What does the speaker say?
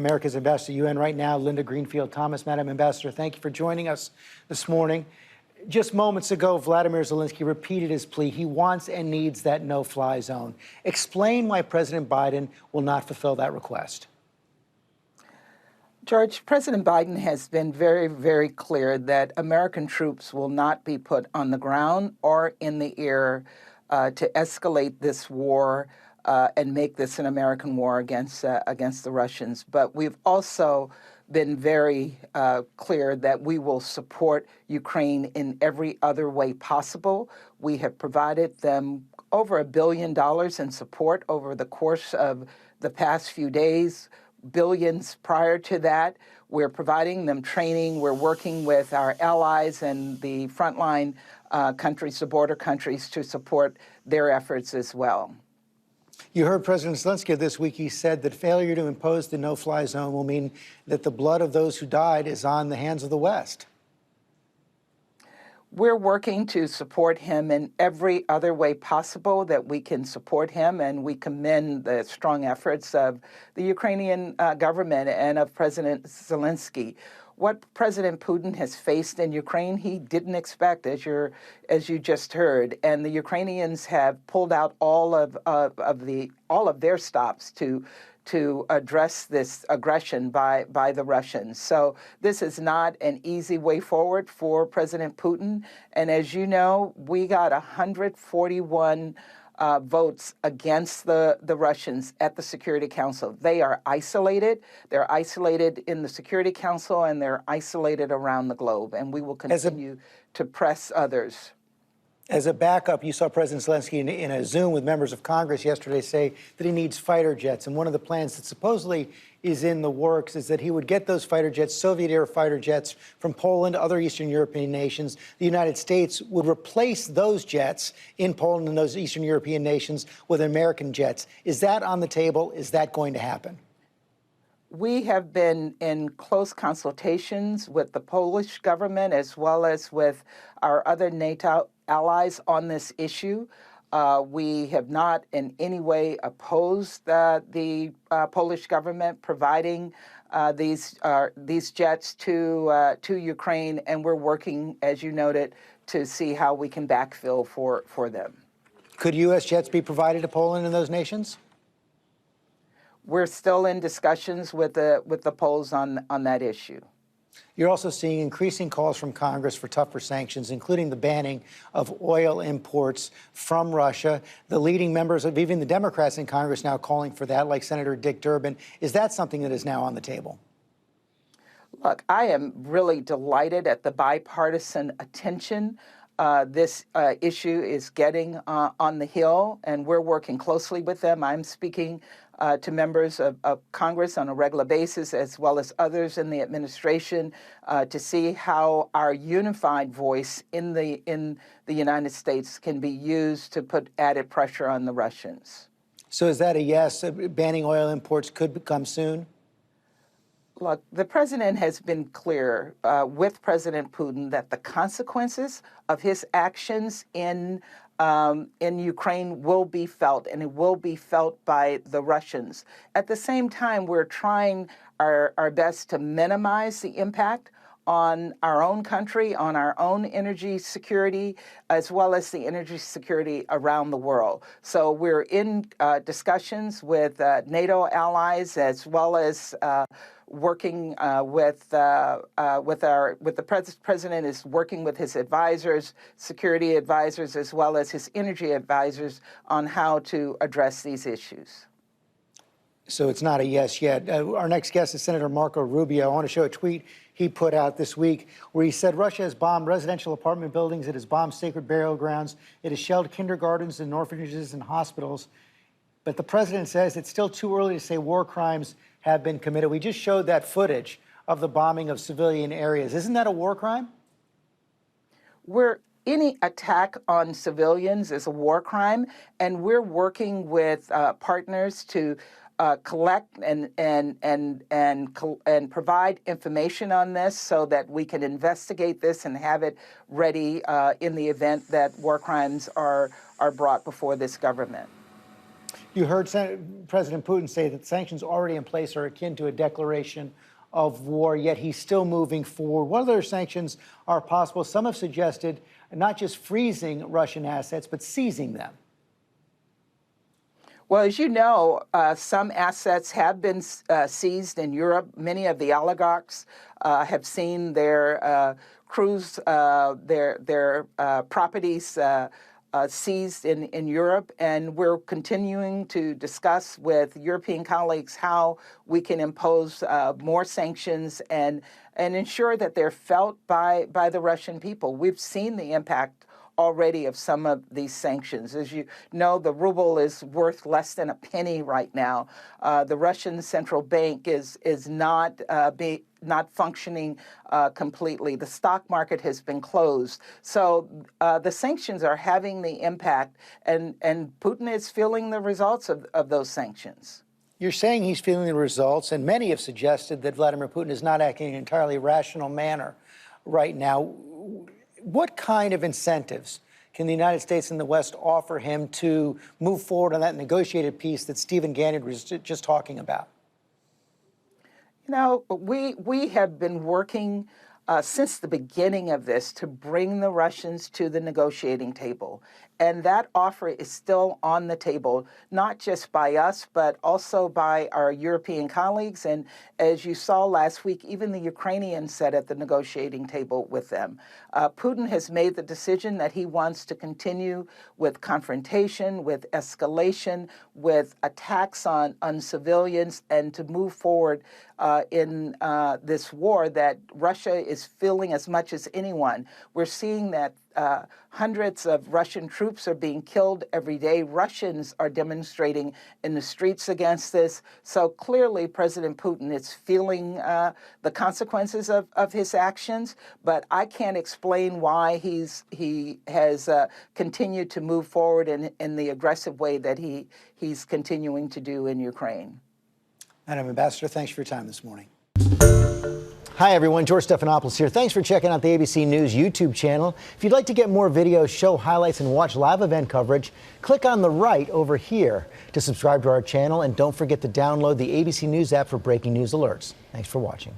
America's ambassador to UN right now, Linda Greenfield Thomas. Madam Ambassador, thank you for joining us this morning. Just moments ago, Vladimir Zelensky repeated his plea. He wants and needs that no-fly zone. Explain why President Biden will not fulfill that request. George, President Biden has been very, very clear that American troops will not be put on the ground or in the air to escalate this war and make this an American war against the Russians. But we've also been very clear that we will support Ukraine in every other way possible. We have provided them over $1 billion in support over the course of the past few days, billions prior to that. We're providing them training. We're working with our allies and the frontline countries, the border countries, to support their efforts as well. You heard President Zelensky this week. He said that failure to impose the no-fly zone will mean that the blood of those who died is on the hands of the West. We're working to support him in every other way possible that we can support him, and we commend the strong efforts of the Ukrainian government and of President Zelensky. What President Putin has faced in Ukraine, he didn't expect, as you just heard, and the Ukrainians have pulled out all of their stops to address this aggression by the Russians. So this is not an easy way forward for President Putin. And as you know, we got 141 votes against the Russians at the Security Council. They are isolated. They're isolated in the Security Council, and they're isolated around the globe. And we will continue to press others. As a backup, you saw President Zelensky in a Zoom with members of Congress yesterday say that he needs fighter jets. And one of the plans that supposedly is in the works is that he would get those fighter jets, Soviet-era fighter jets, from Poland, other Eastern European nations. The United States would replace those jets in Poland and those Eastern European nations with American jets. Is that on the table? Is that going to happen? We have been in close consultations with the Polish government as well as with our other NATO allies on this issue. We have not in any way opposed the Polish government providing these jets to Ukraine, and we're working, as you noted, to see how we can backfill for them. Could U.S. jets be provided to Poland and those nations? We're still in discussions with the Poles on that issue. You're also seeing increasing calls from Congress for tougher sanctions, including the banning of oil imports from Russia. The leading members of even the Democrats in Congress now calling for that, like Senator Dick Durbin. Is that something that is now on the table? Look, I am really delighted at the bipartisan attention this issue is getting on the Hill, and we're working closely with them. I'm speaking to members of Congress on a regular basis, as well as others in the administration, to see how our unified voice in the United States can be used to put added pressure on the Russians. So is that a yes? Banning oil imports could come soon? Look, the president has been clear with President Putin that the consequences of his actions in Ukraine will be felt, and it will be felt by the Russians. At the same time, we're trying our best to minimize the impact on our own country, on our own energy security, as well as the energy security around the world. So we're in discussions with NATO allies, as well as working with the president is working with his advisors, security advisors, as well as his energy advisors on how to address these issues. So it's not a yes yet. Our next guest is Senator Marco Rubio. I want to show a tweet he put out this week where he said Russia has bombed residential apartment buildings, it has bombed sacred burial grounds, it has shelled kindergartens and orphanages and hospitals. But the president says it's still too early to say war crimes have been committed. We just showed that footage of the bombing of civilian areas. Isn't that a war crime? Any attack on civilians is a war crime, and we're working with partners to collect and provide information on this so that we can investigate this and have it ready in the event that war crimes are brought before this government. You heard President Putin say that sanctions already in place are akin to a declaration of war, yet he's still moving forward. What other sanctions are possible? Some have suggested not just freezing Russian assets, but seizing them. Well, as you know, some assets have been seized in Europe. Many of the oligarchs have seen their crews, their properties seized in Europe, and we're continuing to discuss with European colleagues how we can impose more sanctions and ensure that they're felt by the Russian people. We've seen the impact already of some of these sanctions. As you know, the ruble is worth less than a penny right now. The Russian central bank is not functioning completely. The stock market has been closed. So the sanctions are having the impact, and Putin is feeling the results of those sanctions. You're saying he's feeling the results, and many have suggested that Vladimir Putin is not acting in an entirely rational manner right now. What kind of incentives can the United States and the West offer him to move forward on that negotiated peace that Stephen Gannett was just talking about? You know, we have been working since the beginning of this to bring the Russians to the negotiating table. And that offer is still on the table, not just by us, but also by our European colleagues. And as you saw last week, even the Ukrainians sat at the negotiating table with them. Putin has made the decision that he wants to continue with confrontation, with escalation, with attacks on civilians, and to move forward in this war that Russia is feeling as much as anyone. We're seeing that hundreds of Russian troops are being killed every day. Russians are demonstrating in the streets against this. So clearly, President Putin is feeling the consequences of his actions, but I can't explain why he has continued to move forward in the aggressive way that he's continuing to do in Ukraine. Madam Ambassador, thanks for your time this morning. Hi, everyone. George Stephanopoulos here. Thanks for checking out the ABC News YouTube channel. If you'd like to get more videos, show highlights, and watch live event coverage, click on the right over here to subscribe to our channel. And don't forget to download the ABC News app for breaking news alerts. Thanks for watching.